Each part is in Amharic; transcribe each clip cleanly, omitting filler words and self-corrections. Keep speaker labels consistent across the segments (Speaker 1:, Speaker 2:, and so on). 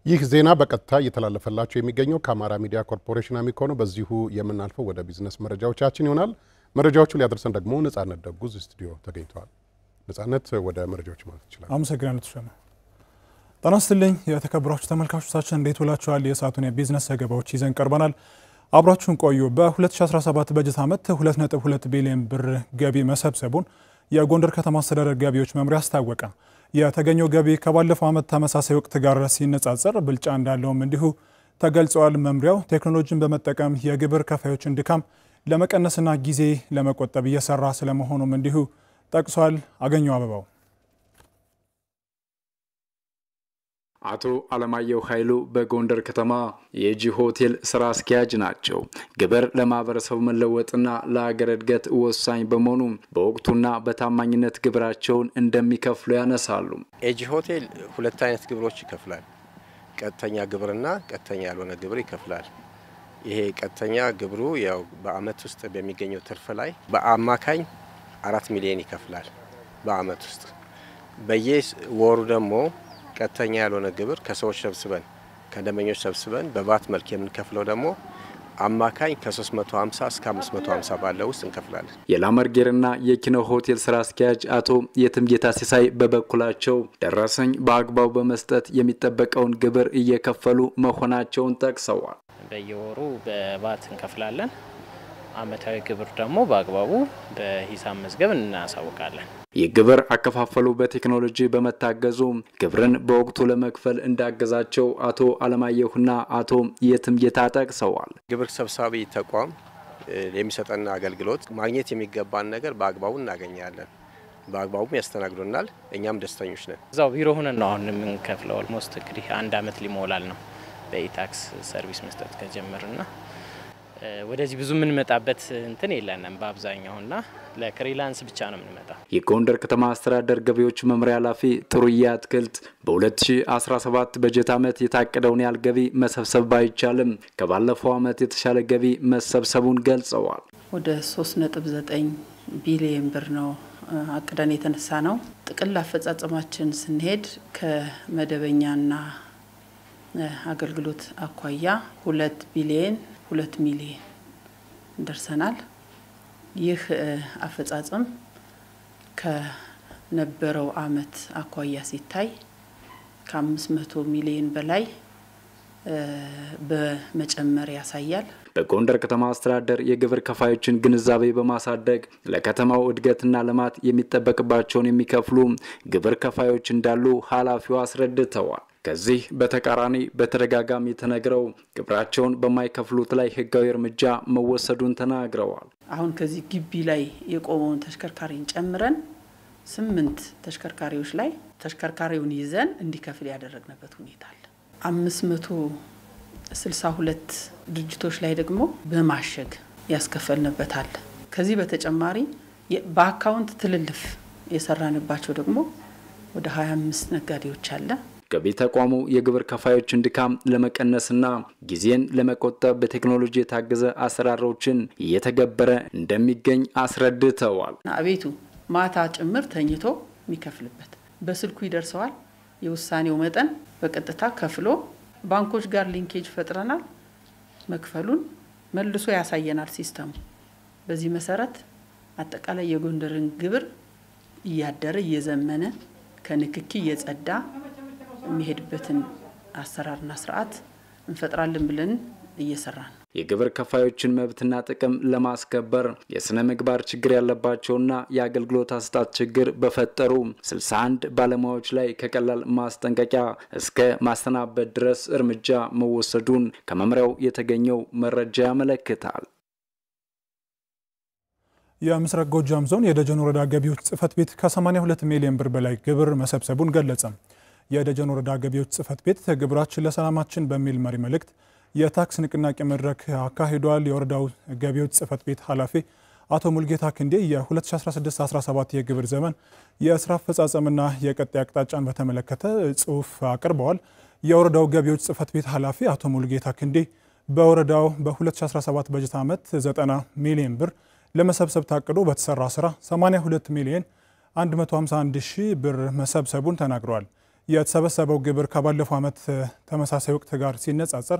Speaker 1: ይህ ዜና በቀጥታ እየተላለፈላችሁ የሚገኘው ከአማራ ሚዲያ ኮርፖሬሽን አሚኮ ነው። በዚሁ የምናልፈው ወደ ቢዝነስ መረጃዎቻችን ይሆናል። መረጃዎቹ ሊያደርሰን ደግሞ ነጻነት ደጉዝ ስቱዲዮ ተገኝቷል። ነጻነት ወደ መረጃዎች ማለት ይችላል።
Speaker 2: አመሰግናለሁ ተሸመ። ጤና ይስጥልኝ የተከበራችሁ ተመልካቾቻችን እንዴት ውላችኋል? የሰዓቱን የቢዝነስ ዘገባዎች ይዘን ቀርበናል። አብራችሁን ቆዩ። በ2017 በጀት ዓመት 2.2 ቢሊዮን ብር ገቢ መሰብሰቡን የጎንደር ከተማ አስተዳደር ገቢዎች መምሪያ አስታወቀ። የተገኘው ገቢ ከባለፈው ዓመት ተመሳሳይ ወቅት ጋር ሲነጻጸር ብልጫ እንዳለውም እንዲሁ ተገልጿል። መምሪያው ቴክኖሎጂን በመጠቀም የግብር ከፋዮችን ድካም ለመቀነስና ጊዜ ለመቆጠብ እየሰራ ስለመሆኑም እንዲሁ ጠቅሷል። አገኘው አበባው
Speaker 3: አቶ አለማየሁ ኃይሉ በጎንደር ከተማ የጂ ሆቴል ስራ አስኪያጅ ናቸው። ግብር ለማህበረሰቡ መለወጥና ለሀገር እድገት ወሳኝ በመሆኑ በወቅቱና በታማኝነት ግብራቸውን እንደሚከፍሉ ያነሳሉ።
Speaker 4: ኤጂ ሆቴል ሁለት አይነት ግብሮች ይከፍላል። ቀጥተኛ ግብርና ቀጥተኛ ያልሆነ ግብር ይከፍላል። ይሄ ቀጥተኛ ግብሩ ያው በአመት ውስጥ በሚገኘው ትርፍ ላይ በአማካኝ 4 ሚሊዮን ይከፍላል በአመት ውስጥ። በየወሩ ደግሞ ቀጥተኛ ያልሆነ ግብር ከሰዎች ሰብስበን ከደንበኞች ሰብስበን በባት መልክ የምንከፍለው ደግሞ አማካኝ ከ350 እስከ 550 ባለው ውስጥ እንከፍላለን።
Speaker 3: የላመርጌርና የኪኖ ሆቴል ስራ አስኪያጅ አቶ የትምጌታ ሲሳይ በበኩላቸው ደረሰኝ በአግባቡ በመስጠት የሚጠበቀውን ግብር እየከፈሉ መሆናቸውን ጠቅሰዋል።
Speaker 5: በየወሩ በባት እንከፍላለን። አመታዊ ግብር ደግሞ በአግባቡ በሂሳብ መዝገብ እናሳውቃለን።
Speaker 3: የግብር አከፋፈሉ በቴክኖሎጂ በመታገዙ ግብርን በወቅቱ ለመክፈል እንዳገዛቸው አቶ አለማየሁና አቶ የትምጌታ ጠቅሰዋል።
Speaker 4: ግብር ሰብሳቢ ተቋም የሚሰጠን አገልግሎት ማግኘት የሚገባን ነገር በአግባቡ እናገኛለን። በአግባቡም ያስተናግዱናል። እኛም ደስተኞች ነን።
Speaker 5: እዛው ቢሮ ሆነን ነው አሁን የምንከፍለው። ኦልሞስት እንግዲህ 1 አመት ሊሞላል ነው በኢታክስ ሰርቪስ መስጠት ከጀመርና ወደዚህ ብዙ ምን መጣበት እንትን የለንም በአብዛኛውና ለክሪላንስ ብቻ ነው የምንመጣው።
Speaker 3: የጎንደር ከተማ አስተዳደር ገቢዎች መምሪያ ኃላፊ ጥሩዬ አትክልት በ2017 በጀት ዓመት የታቀደውን ያህል ገቢ መሰብሰብ ባይቻልም ከባለፈው ዓመት የተሻለ ገቢ መሰብሰቡን ገልጸዋል።
Speaker 6: ወደ 3.9 ቢሊዮን ብር ነው አቅደን የተነሳ ነው። ጥቅል አፈጻጸማችን ስንሄድ ከመደበኛና አገልግሎት አኳያ 2 ቢሊዮን 2 ሚሊዮን ደርሰናል። ይህ አፈጻጸም ከነበረው አመት አኳያ ሲታይ ከ500 ሚሊዮን በላይ በመጨመር ያሳያል።
Speaker 3: በጎንደር ከተማ አስተዳደር የግብር ከፋዮችን ግንዛቤ በማሳደግ ለከተማው እድገትና ልማት የሚጠበቅባቸውን የሚከፍሉ ግብር ከፋዮች እንዳሉ ኃላፊው አስረድተዋል። ከዚህ በተቃራኒ በተደጋጋሚ ተነግረው ግብራቸውን በማይከፍሉት ላይ ህጋዊ እርምጃ መወሰዱን ተናግረዋል።
Speaker 6: አሁን ከዚህ ግቢ ላይ የቆመውን ተሽከርካሪን ጨምረን 8 ተሽከርካሪዎች ላይ ተሽከርካሪውን ይዘን እንዲከፍል ያደረግንበት ሁኔታ አለ። 562 ድርጅቶች ላይ ደግሞ በማሸግ ያስከፈልንበታል። ከዚህ በተጨማሪ በአካውንት ትልልፍ የሰራንባቸው ደግሞ ወደ 25 ነጋዴዎች አለ።
Speaker 3: ገቢ ተቋሙ የግብር ከፋዮችን ድካም ለመቀነስና ጊዜን ለመቆጠብ በቴክኖሎጂ የታገዘ አሰራሮችን እየተገበረ እንደሚገኝ አስረድተዋል።
Speaker 6: አቤቱ ማታ ጭምር ተኝቶ የሚከፍልበት በስልኩ ይደርሰዋል። የውሳኔው መጠን በቀጥታ ከፍሎ ባንኮች ጋር ሊንኬጅ ፈጥረናል። መክፈሉን መልሶ ያሳየናል ሲስተሙ። በዚህ መሰረት አጠቃላይ የጎንደርን ግብር እያደረ እየዘመነ ከንክኪ እየጸዳ የሚሄድበትን አሰራርና ስርዓት እንፈጥራለን ብለን እየሰራን ነው።
Speaker 3: የግብር ከፋዮችን መብትና ጥቅም ለማስከበር የስነ ምግባር ችግር ያለባቸውና የአገልግሎት አሰጣጥ ችግር በፈጠሩ 61 ባለሙያዎች ላይ ከቀላል ማስጠንቀቂያ እስከ ማስተናበድ ድረስ እርምጃ መወሰዱን ከመምሪያው የተገኘው መረጃ ያመለክታል።
Speaker 2: የምስራቅ ጎጃም ዞን የደጀን ወረዳ ገቢዎች ጽሕፈት ቤት ከ82 ሚሊዮን ብር በላይ ግብር መሰብሰቡን ገለጸ። የደጀን ወረዳ ገቢዎች ጽሕፈት ቤት ግብራችን ለሰላማችን በሚል መሪ መልእክት የታክስ ንቅናቄ መድረክ አካሂዷል። የወረዳው ገቢዎች ጽሕፈት ቤት ኃላፊ አቶ ሙልጌታ ክንዴ የ2016-17 የግብር ዘመን የስራ አፈጻጸምና የቀጣይ አቅጣጫን በተመለከተ ጽሑፍ አቅርበዋል። የወረዳው ገቢዎች ጽሕፈት ቤት ኃላፊ አቶ ሙልጌታ ክንዴ በወረዳው በ2017 በጀት ዓመት 90 ሚሊዮን ብር ለመሰብሰብ ታቅዶ በተሰራ ስራ 82 ሚሊዮን 151 ሺህ ብር መሰብሰቡን ተናግረዋል። የተሰበሰበው ግብር ከባለፈው ዓመት ተመሳሳይ ወቅት ጋር ሲነጻጸር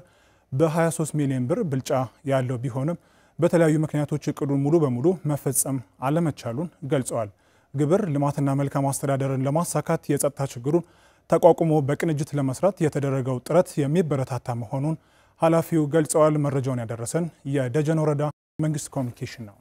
Speaker 2: በ23 ሚሊዮን ብር ብልጫ ያለው ቢሆንም በተለያዩ ምክንያቶች እቅዱን ሙሉ በሙሉ መፈጸም አለመቻሉን ገልጸዋል። ግብር ልማትና መልካም አስተዳደርን ለማሳካት የጸጥታ ችግሩን ተቋቁሞ በቅንጅት ለመስራት የተደረገው ጥረት የሚበረታታ መሆኑን ኃላፊው ገልጸዋል። መረጃውን ያደረሰን የደጀን ወረዳ መንግስት ኮሚኒኬሽን ነው።